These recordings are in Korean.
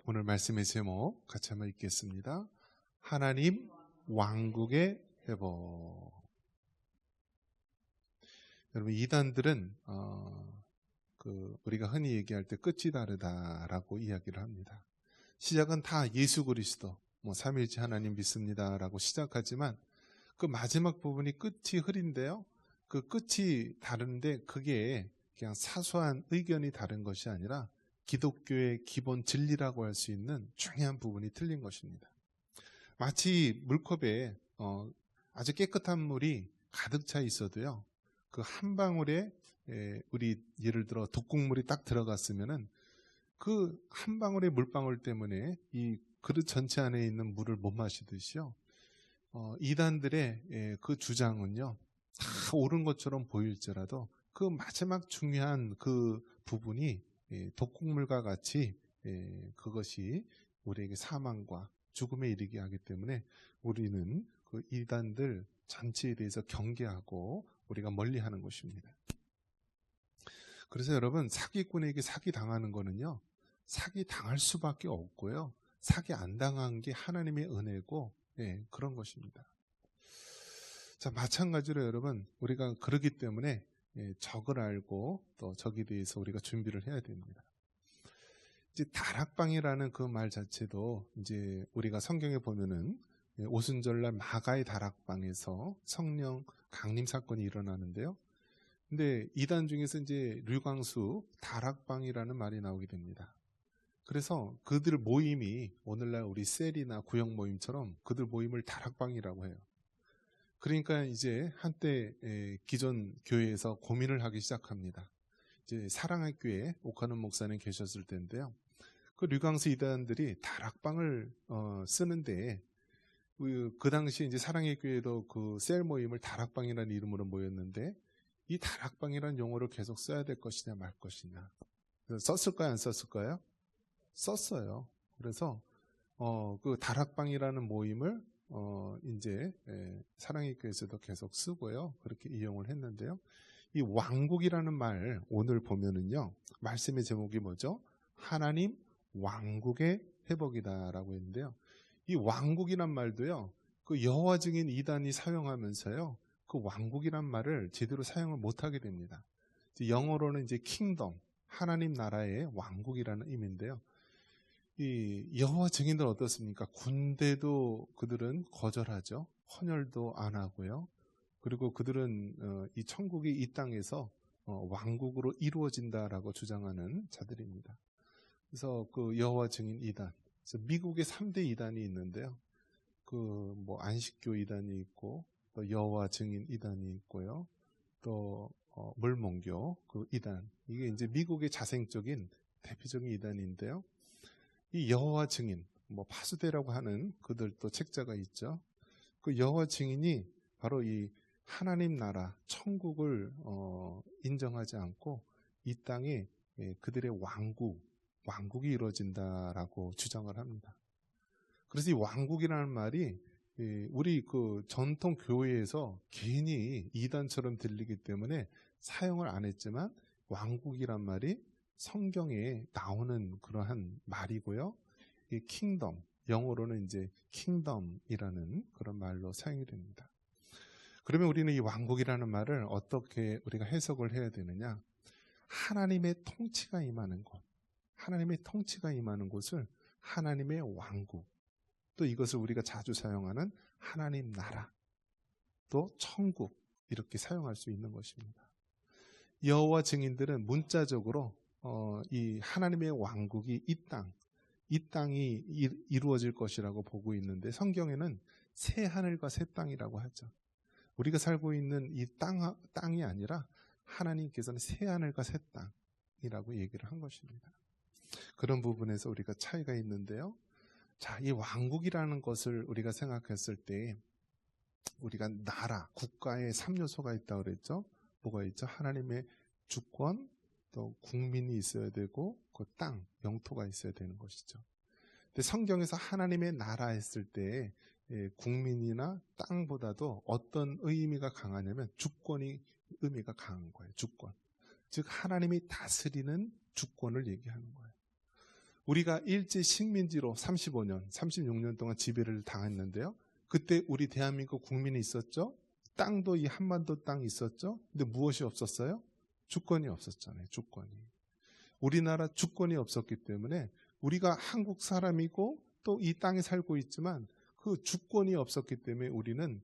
오늘 말씀의 제목 같이 한번 읽겠습니다. 하나님 왕국의 회복. 여러분, 이단들은 우리가 흔히 얘기할 때 끝이 다르다라고 이야기를 합니다. 시작은 다 예수 그리스도, 삼위일체 하나님 믿습니다라고 시작하지만 그 마지막 부분이 끝이 흐린데요. 그 끝이 다른데 그게 그냥 사소한 의견이 다른 것이 아니라 기독교의 기본 진리라고 할 수 있는 중요한 부분이 틀린 것입니다. 마치 물컵에 아주 깨끗한 물이 가득 차 있어도요, 그 한 방울에 우리 예를 들어 독국물이 딱 들어갔으면은 그 한 방울의 물방울 때문에 이 그릇 전체 안에 있는 물을 못 마시듯이요, 이단들의 그 주장은요, 다 옳은 것처럼 보일지라도 그 마지막 중요한 그 부분이 독국물과 같이 그것이 우리에게 사망과 죽음에 이르게 하기 때문에 우리는 그 이단들 전체에 대해서 경계하고 우리가 멀리하는 것입니다. 그래서 여러분, 사기꾼에게 사기 당하는 거는요, 사기 당할 수밖에 없고요, 사기 안 당한 게 하나님의 은혜고 그런 것입니다. 자, 마찬가지로 여러분, 우리가 그러기 때문에 적을 알고 또 적에 대해서 우리가 준비를 해야 됩니다. 이제 다락방이라는 그 말 자체도 이제 우리가 성경에 보면은 오순절날 마가의 다락방에서 성령 강림 사건이 일어나는데요. 근데 이단 중에서 이제 류광수 다락방이라는 말이 나오게 됩니다. 그래서 그들 모임이 오늘날 우리 셀이나 구역 모임처럼 그들 모임을 다락방이라고 해요. 그러니까 이제 한때 기존 교회에서 고민을 하기 시작합니다. 이제 사랑학교에 옥하는 목사님 계셨을 때인데요. 그 류광수 이단들이 다락방을 쓰는데 그 당시 이제 사랑의 교회도 그 셀 모임을 다락방이라는 이름으로 모였는데 이 다락방이라는 용어를 계속 써야 될 것이냐 말 것이냐. 썼을까요, 안 썼을까요? 썼어요. 그래서 그 다락방이라는 모임을 이제 사랑의 교회에서도 계속 쓰고요. 그렇게 이용을 했는데요. 이 왕국이라는 말 오늘 보면은요, 말씀의 제목이 뭐죠? 하나님 왕국의 회복이다라고 했는데요. 이 왕국이란 말도요, 그 여호와 증인 이단이 사용하면서요, 그 왕국이란 말을 제대로 사용을 못하게 됩니다. 영어로는 이제 킹덤, 하나님 나라의 왕국이라는 의미인데요. 이 여호와 증인들 어떻습니까? 군대도 그들은 거절하죠. 헌혈도 안 하고요. 그리고 그들은 이 천국이 이 땅에서 왕국으로 이루어진다라고 주장하는 자들입니다. 그래서 그 여호와 증인 이단, 그래서 미국에 3대 이단이 있는데요. 그 뭐 안식교 이단이 있고 또 여호와 증인 이단이 있고요. 또 몰몬교 그 이단, 이게 이제 미국의 자생적인 대표적인 이단인데요. 이 여호와 증인, 뭐 파수대라고 하는 그들 또 책자가 있죠. 그 여호와 증인이 바로 이 하나님 나라 천국을 인정하지 않고 이 땅에 그들의 왕국이 이루어진다라고 주장을 합니다. 그래서 이 왕국이라는 말이 우리 그 전통 교회에서 괜히 이단처럼 들리기 때문에 사용을 안 했지만 왕국이란 말이 성경에 나오는 그러한 말이고요. 이 킹덤, 영어로는 이제 킹덤이라는 그런 말로 사용이 됩니다. 그러면 우리는 이 왕국이라는 말을 어떻게 우리가 해석을 해야 되느냐? 하나님의 통치가 임하는 곳, 하나님의 통치가 임하는 곳을 하나님의 왕국, 또 이것을 우리가 자주 사용하는 하나님 나라, 또 천국, 이렇게 사용할 수 있는 것입니다. 여호와 증인들은 문자적으로 이 하나님의 왕국이 이 땅이 이루어질 것이라고 보고 있는데, 성경에는 새 하늘과 새 땅이라고 하죠. 우리가 살고 있는 이 땅이 아니라 하나님께서는 새 하늘과 새 땅이라고 얘기를 한 것입니다. 그런 부분에서 우리가 차이가 있는데요. 자, 이 왕국이라는 것을 우리가 생각했을 때 우리가 나라, 국가의 3요소가 있다고 그랬죠. 뭐가 있죠? 하나님의 주권, 또 국민이 있어야 되고 그 땅, 영토가 있어야 되는 것이죠. 근데 성경에서 하나님의 나라 했을 때 국민이나 땅보다도 어떤 의미가 강하냐면 주권이 의미가 강한 거예요. 주권. 즉 하나님이 다스리는 주권을 얘기하는 거예요. 우리가 일제 식민지로 35년, 36년 동안 지배를 당했는데요. 그때 우리 대한민국 국민이 있었죠. 땅도 이 한반도 땅 있었죠. 근데 무엇이 없었어요? 주권이 없었잖아요. 주권이. 우리나라 주권이 없었기 때문에 우리가 한국 사람이고 또 이 땅에 살고 있지만 그 주권이 없었기 때문에 우리는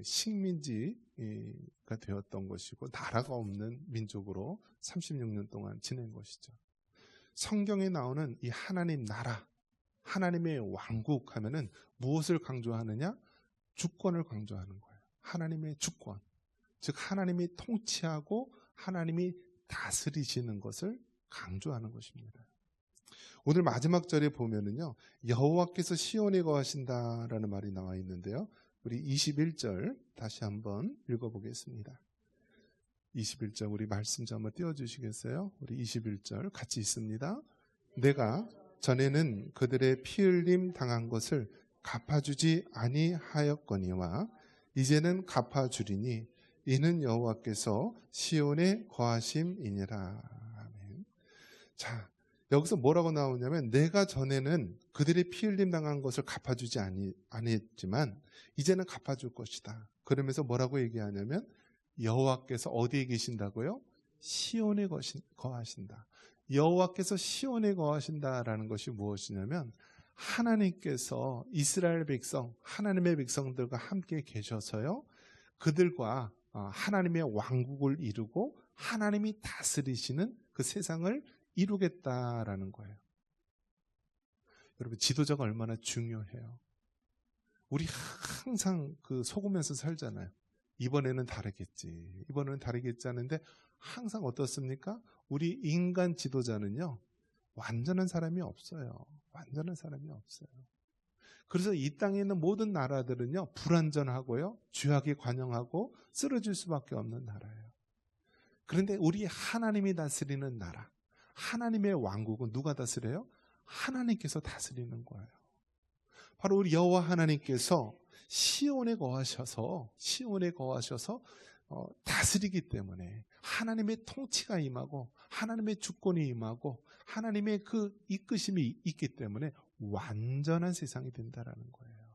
식민지가 되었던 것이고 나라가 없는 민족으로 36년 동안 지낸 것이죠. 성경에 나오는 이 하나님 나라, 하나님의 왕국 하면은 무엇을 강조하느냐? 주권을 강조하는 거예요. 하나님의 주권. 즉 하나님이 통치하고 하나님이 다스리시는 것을 강조하는 것입니다. 오늘 마지막 절에 보면은요, 여호와께서 시온에 거하신다라는 말이 나와 있는데요. 우리 21절 다시 한번 읽어보겠습니다. 21절 우리 말씀 좀 한번 띄워주시겠어요? 우리 21절 같이 있습니다. 내가 전에는 그들의 피 흘림 당한 것을 갚아주지 아니하였거니와 이제는 갚아주리니 이는 여호와께서 시온에 거하심이니라. 아멘. 자, 여기서 뭐라고 나오냐면 내가 전에는 그들의 피 흘림 당한 것을 갚아주지 아니했지만 이제는 갚아줄 것이다. 그러면서 뭐라고 얘기하냐면 여호와께서 어디에 계신다고요? 시온에 거하신다. 여호와께서 시온에 거하신다라는 것이 무엇이냐면 하나님께서 이스라엘 백성, 하나님의 백성들과 함께 계셔서요. 그들과 하나님의 왕국을 이루고 하나님이 다스리시는 그 세상을 이루겠다라는 거예요. 여러분 지도자가 얼마나 중요해요. 우리 항상 그 속으면서 살잖아요. 이번에는 다르겠지. 이번에는 다르겠지 하는데 항상 어떻습니까? 우리 인간 지도자는요. 완전한 사람이 없어요. 완전한 사람이 없어요. 그래서 이 땅에 있는 모든 나라들은요. 불완전하고요. 죄악에 관영하고 쓰러질 수밖에 없는 나라예요. 그런데 우리 하나님이 다스리는 나라. 하나님의 왕국은 누가 다스려요? 하나님께서 다스리는 거예요. 바로 우리 여호와 하나님께서 시온에 거하셔서 다스리기 때문에 하나님의 통치가 임하고 하나님의 주권이 임하고 하나님의 그 이끄심이 있기 때문에 완전한 세상이 된다라는 거예요.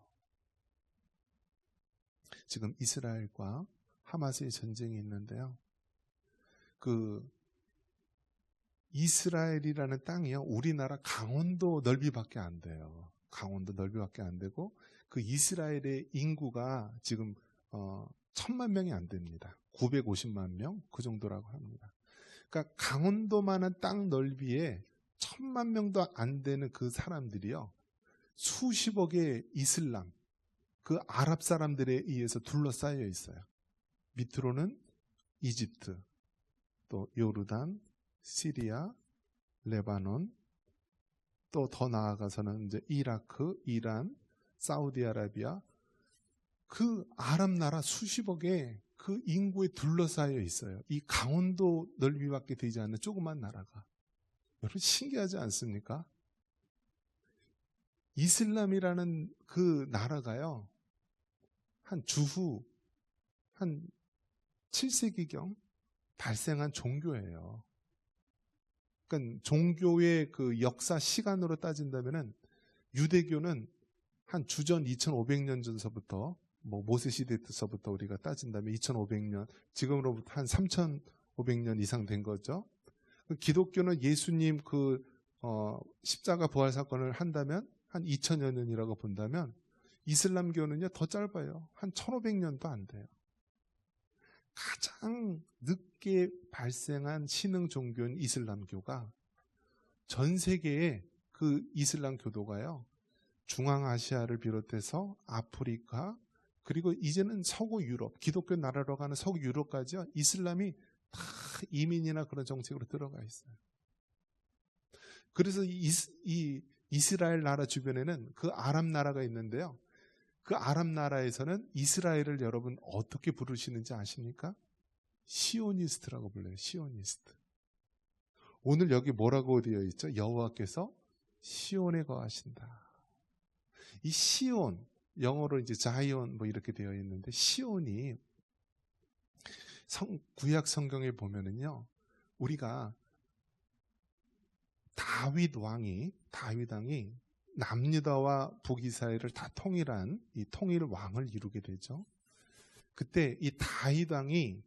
지금 이스라엘과 하마스의 전쟁이 있는데요. 그 이스라엘이라는 땅이요. 우리나라 강원도 넓이밖에 안 돼요. 강원도 넓이밖에 안 되고 그 이스라엘의 인구가 지금 1000만 명이 안 됩니다. 950만 명 그 정도라고 합니다. 그러니까 강원도만한 땅 넓이에 1000만 명도 안 되는 그 사람들이요. 수십억의 이슬람, 그 아랍 사람들에 의해서 둘러싸여 있어요. 밑으로는 이집트, 또 요르단, 시리아, 레바논, 또 더 나아가서는 이제 이라크, 이란, 사우디아라비아, 그 아랍 나라 수십억의 그 인구에 둘러싸여 있어요. 이 강원도 넓이밖에 되지 않는 조그만 나라가. 여러분 신기하지 않습니까? 이슬람이라는 그 나라가요. 한 주후 한 7세기경 발생한 종교예요. 그러니까 종교의 그 역사 시간으로 따진다면은 유대교는 한 주전 2500년 전서부터 뭐 모세 시대서부터 우리가 따진다면 2500년, 지금으로부터 한 3500년 이상 된 거죠. 기독교는 예수님 그 십자가 부활 사건을 한다면 한 2000여 년이라고 본다면 이슬람교는요 더 짧아요. 한 1500년도 안 돼요. 가장 늦게 발생한 신흥 종교인 이슬람교가 전 세계의 그 이슬람 교도가요. 중앙아시아를 비롯해서 아프리카 그리고 이제는 서구 유럽, 기독교 나라로 가는 서구 유럽까지요. 이슬람이 다 이민이나 그런 정책으로 들어가 있어요. 그래서 이 이스라엘 나라 주변에는 그 아랍 나라가 있는데요. 그 아랍 나라에서는 이스라엘을 여러분 어떻게 부르시는지 아십니까? 시오니스트라고 불러요. 시오니스트. 오늘 여기 뭐라고 되어 있죠? 여호와께서 시온에 거하신다. 이 시온, 영어로 이제 자이온 뭐 이렇게 되어 있는데 시온이 구약 성경에 보면은요. 우리가 다윗 왕이 남유다와 북이스라엘을 다 통일한 이 통일 왕을 이루게 되죠. 그때 이 다윗 왕이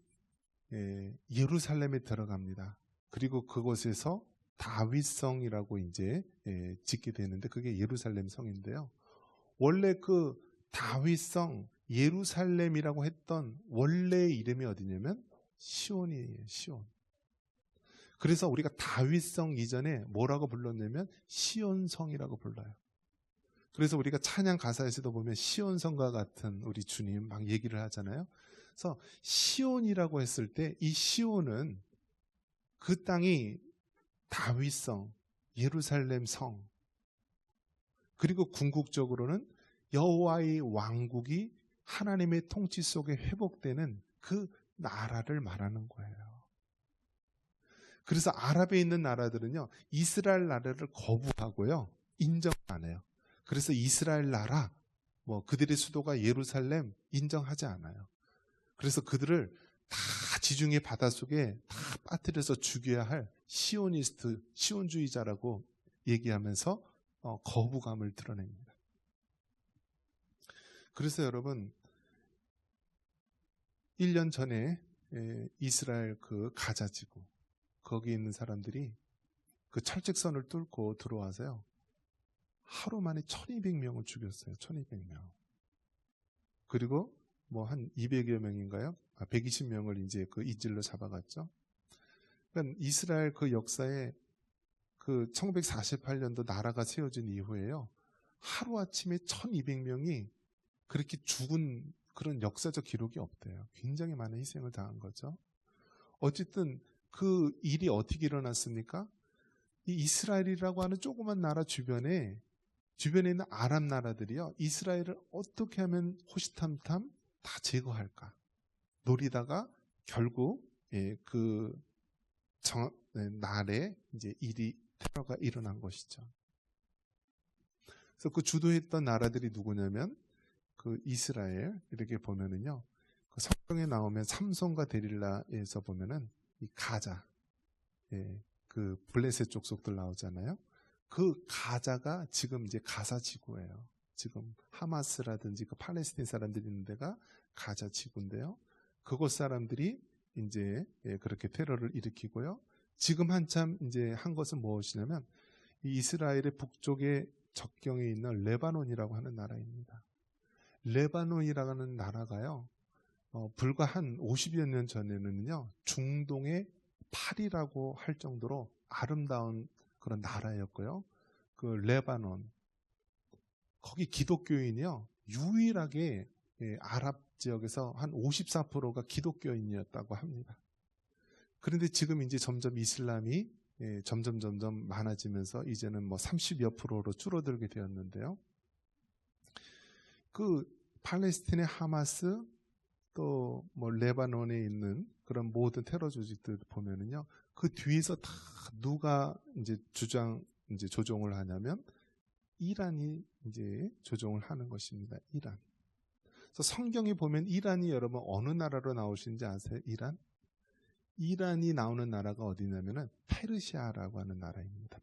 예루살렘에 들어갑니다. 그리고 그곳에서 다윗성이라고 이제 짓게 되는데 그게 예루살렘 성인데요. 원래 그 다윗성 예루살렘이라고 했던 원래의 이름이 어디냐면 시온이에요. 시온. 그래서 우리가 다윗성 이전에 뭐라고 불렀냐면 시온성이라고 불러요. 그래서 우리가 찬양 가사에서도 보면 시온성과 같은 우리 주님 막 얘기를 하잖아요. 그래서 시온이라고 했을 때 이 시온은 그 땅이 다윗성, 예루살렘 성, 그리고 궁극적으로는 여호와의 왕국이 하나님의 통치 속에 회복되는 그 나라를 말하는 거예요. 그래서 아랍에 있는 나라들은요, 이스라엘 나라를 거부하고요, 인정 안 해요. 그래서 이스라엘 나라, 그들의 수도가 예루살렘 인정하지 않아요. 그래서 그들을 다 지중해 바닷속에 다 빠뜨려서 죽여야 할 시오니스트, 시온주의자라고 얘기하면서 거부감을 드러냅니다. 그래서 여러분, 1년 전에 이스라엘 그 가자지구, 거기 있는 사람들이 그 철책선을 뚫고 들어와서요, 하루 만에 1200명을 죽였어요. 1200명. 그리고 한 200여 명인가요? 120명을 이제 그 인질로 잡아갔죠. 그러니까 이스라엘 그 역사에 그 1948년도 나라가 세워진 이후에요, 하루아침에 1200명이 그렇게 죽은 그런 역사적 기록이 없대요. 굉장히 많은 희생을 당한 거죠. 어쨌든 그 일이 어떻게 일어났습니까? 이 이스라엘이라고 하는 조그만 나라 주변에 있는 아랍 나라들이요, 이스라엘을 어떻게 하면 호시탐탐 다 제거할까 노리다가 결국 그 날에 이제 테러가 일어난 것이죠. 그래서 그 주도했던 나라들이 누구냐면 그 이스라엘, 이렇게 보면은요, 그 성경에 나오면 삼손과 데릴라에서 보면은 이 가자, 그 블레셋 족속들 나오잖아요. 그 가자가 지금 이제 가사 지구예요. 지금 하마스라든지 그 팔레스타인 사람들이 있는 데가 가자 지구인데요. 그곳 사람들이 이제 그렇게 테러를 일으키고요. 지금 한참 이제 한 것은 무엇이냐면 이 이스라엘의 북쪽에 접경에 있는 레바논이라고 하는 나라입니다. 레바논이라는 나라가요, 불과 한 50여 년 전에는요, 중동의 파리라고 할 정도로 아름다운 그런 나라였고요. 그 레바논, 거기 기독교인이요, 유일하게 아랍 지역에서 한 54%가 기독교인이었다고 합니다. 그런데 지금 이제 점점 이슬람이 점점 많아지면서 이제는 30여 프로로 줄어들게 되었는데요. 그 팔레스틴의 하마스, 또 레바논에 있는 그런 모든 테러 조직들 보면은요, 그 뒤에서 다 누가 이제 조종을 하냐면 이란이 이제 조종을 하는 것입니다. 이란. 그래서 성경에 보면 이란이 여러분 어느 나라로 나오시는지 아세요? 이란이 나오는 나라가 어디냐면은 페르시아라고 하는 나라입니다.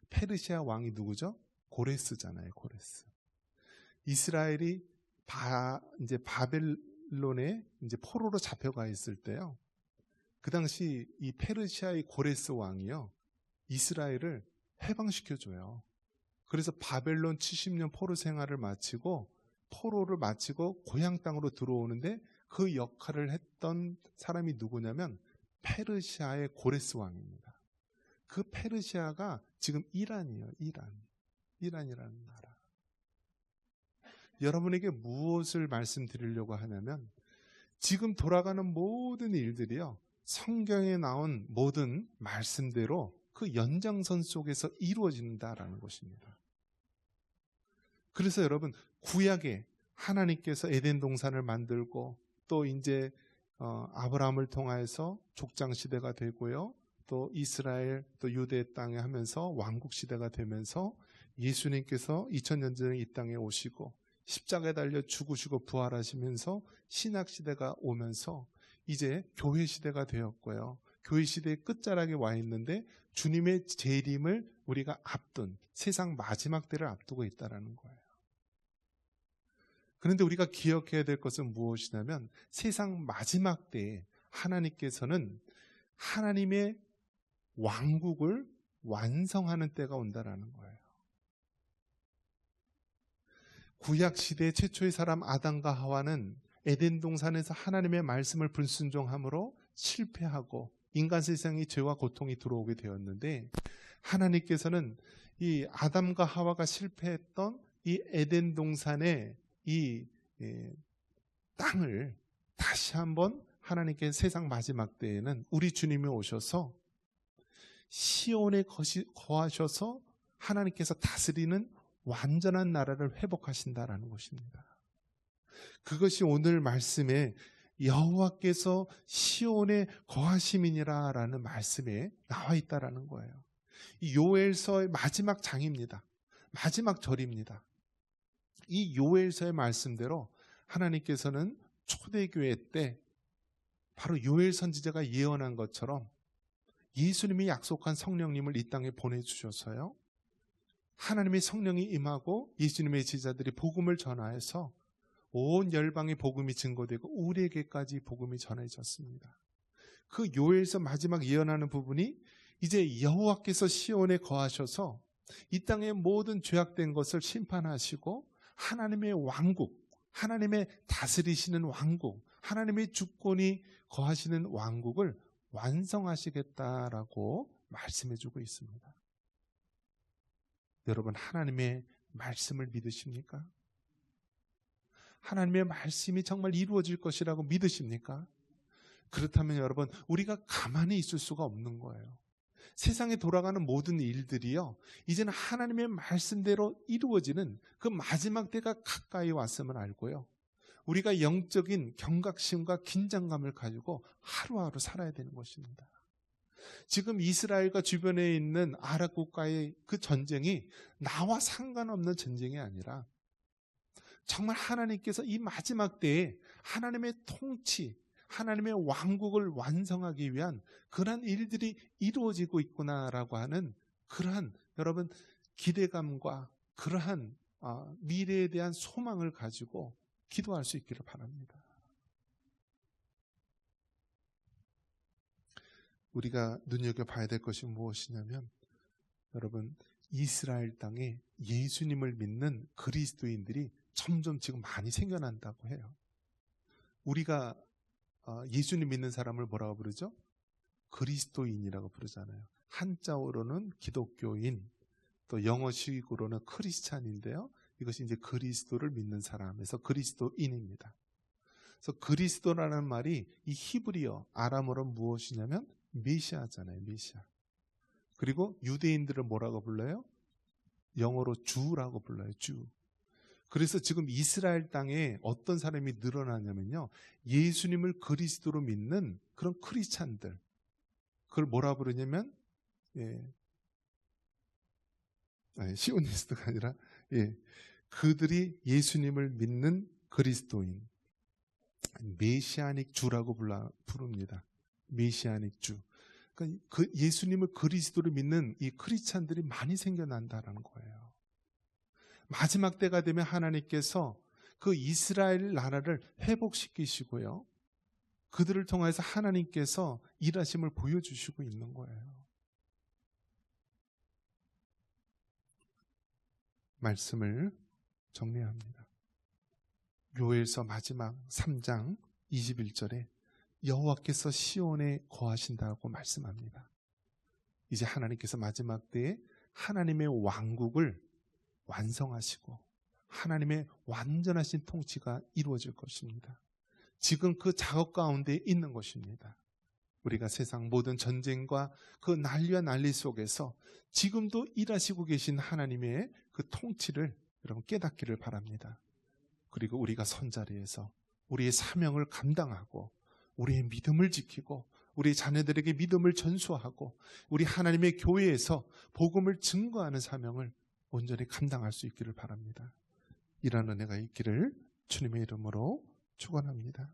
페르시아 왕이 누구죠? 고레스잖아요. 고레스. 이스라엘이 이제 바벨론에 이제 포로로 잡혀가 있을 때요, 그 당시 이 페르시아의 고레스 왕이요, 이스라엘을 해방시켜줘요. 그래서 바벨론 70년 포로 생활을 마치고 고향 땅으로 들어오는데 그 역할을 했던 사람이 누구냐면 페르시아의 고레스 왕입니다. 그 페르시아가 지금 이란이에요. 이란이라는 나라. 여러분에게 무엇을 말씀드리려고 하냐면 지금 돌아가는 모든 일들이요, 성경에 나온 모든 말씀대로 그 연장선 속에서 이루어진다라는 것입니다. 그래서 여러분, 구약에 하나님께서 에덴 동산을 만들고 또 이제 아브라함을 통하여서 족장 시대가 되고요, 또 이스라엘, 또 유대 땅에 하면서 왕국 시대가 되면서 예수님께서 2000년 전에 이 땅에 오시고 십자가에 달려 죽으시고 부활하시면서 신약 시대가 오면서 이제 교회 시대가 되었고요. 교회 시대의 끝자락에 와 있는데 주님의 재림을 우리가 앞둔 세상 마지막 때를 앞두고 있다는 거예요. 그런데 우리가 기억해야 될 것은 무엇이냐면 세상 마지막 때에 하나님께서는 하나님의 왕국을 완성하는 때가 온다라는 거예요. 구약 시대 최초의 사람 아담과 하와는 에덴 동산에서 하나님의 말씀을 불순종함으로 실패하고 인간 세상에 죄와 고통이 들어오게 되었는데, 하나님께서는 이 아담과 하와가 실패했던 이 에덴 동산의 이 땅을 다시 한번 하나님께 세상 마지막 때에는 우리 주님이 오셔서 시온에 거하셔서 하나님께서 다스리는 완전한 나라를 회복하신다라는 것입니다. 그것이 오늘 말씀에 여호와께서 시온에 거하심이니라 라는 말씀에 나와 있다라는 거예요. 이 요엘서의 마지막 장입니다. 마지막 절입니다. 이 요엘서의 말씀대로 하나님께서는 초대교회 때 바로 요엘 선지자가 예언한 것처럼 예수님이 약속한 성령님을 이 땅에 보내주셔서요, 하나님의 성령이 임하고 예수님의 제자들이 복음을 전하여서 온 열방의 복음이 증거되고 우리에게까지 복음이 전해졌습니다. 그 요엘서 마지막 예언하는 부분이 이제 여호와께서 시온에 거하셔서 이 땅의 모든 죄악된 것을 심판하시고 하나님의 왕국, 하나님의 다스리시는 왕국, 하나님의 주권이 거하시는 왕국을 완성하시겠다라고 말씀해주고 있습니다. 여러분, 하나님의 말씀을 믿으십니까? 하나님의 말씀이 정말 이루어질 것이라고 믿으십니까? 그렇다면 여러분, 우리가 가만히 있을 수가 없는 거예요. 세상에 돌아가는 모든 일들이요, 이제는 하나님의 말씀대로 이루어지는 그 마지막 때가 가까이 왔음을 알고요, 우리가 영적인 경각심과 긴장감을 가지고 하루하루 살아야 되는 것입니다. 지금 이스라엘과 주변에 있는 아랍 국가의 그 전쟁이 나와 상관없는 전쟁이 아니라 정말 하나님께서 이 마지막 때에 하나님의 통치, 하나님의 왕국을 완성하기 위한 그러한 일들이 이루어지고 있구나라고 하는 그러한 여러분 기대감과 그러한 미래에 대한 소망을 가지고 기도할 수 있기를 바랍니다. 우리가 눈여겨봐야 될 것이 무엇이냐면, 여러분, 이스라엘 땅에 예수님을 믿는 그리스도인들이 점점 지금 많이 생겨난다고 해요. 우리가 예수님 믿는 사람을 뭐라고 부르죠? 그리스도인이라고 부르잖아요. 한자어로는 기독교인, 또 영어식으로는 크리스찬인데요, 이것이 이제 그리스도를 믿는 사람에서 그리스도인입니다. 그래서 그리스도라는 말이 이 히브리어, 아람어로 무엇이냐면 메시아잖아요. 메시아. 그리고 유대인들을 뭐라고 불러요? 영어로 주라고 불러요. 주. 그래서 지금 이스라엘 땅에 어떤 사람이 늘어나냐면요, 예수님을 그리스도로 믿는 그런 크리스찬들, 그걸 뭐라 부르냐면 시오니스트가 아니라 그들이 예수님을 믿는 그리스도인, 메시아닉 주라고 부릅니다. 메시아닉 주. 그러니까 그 예수님을 그리스도로 믿는 이 크리스찬들이 많이 생겨난다는 거예요. 마지막 때가 되면 하나님께서 그 이스라엘 나라를 회복시키시고요, 그들을 통해서 하나님께서 일하심을 보여주시고 있는 거예요. 말씀을 정리합니다. 요엘서 마지막 3장 21절에 여호와께서 시온에 거하신다고 말씀합니다. 이제 하나님께서 마지막 때에 하나님의 왕국을 완성하시고 하나님의 완전하신 통치가 이루어질 것입니다. 지금 그 작업 가운데 있는 것입니다. 우리가 세상 모든 전쟁과 그 난리와 난리 속에서 지금도 일하시고 계신 하나님의 그 통치를 여러분 깨닫기를 바랍니다. 그리고 우리가 선자리에서 우리의 사명을 감당하고 우리의 믿음을 지키고 우리 자녀들에게 믿음을 전수하고 우리 하나님의 교회에서 복음을 증거하는 사명을 온전히 감당할 수 있기를 바랍니다. 이런 은혜가 있기를 주님의 이름으로 축원합니다.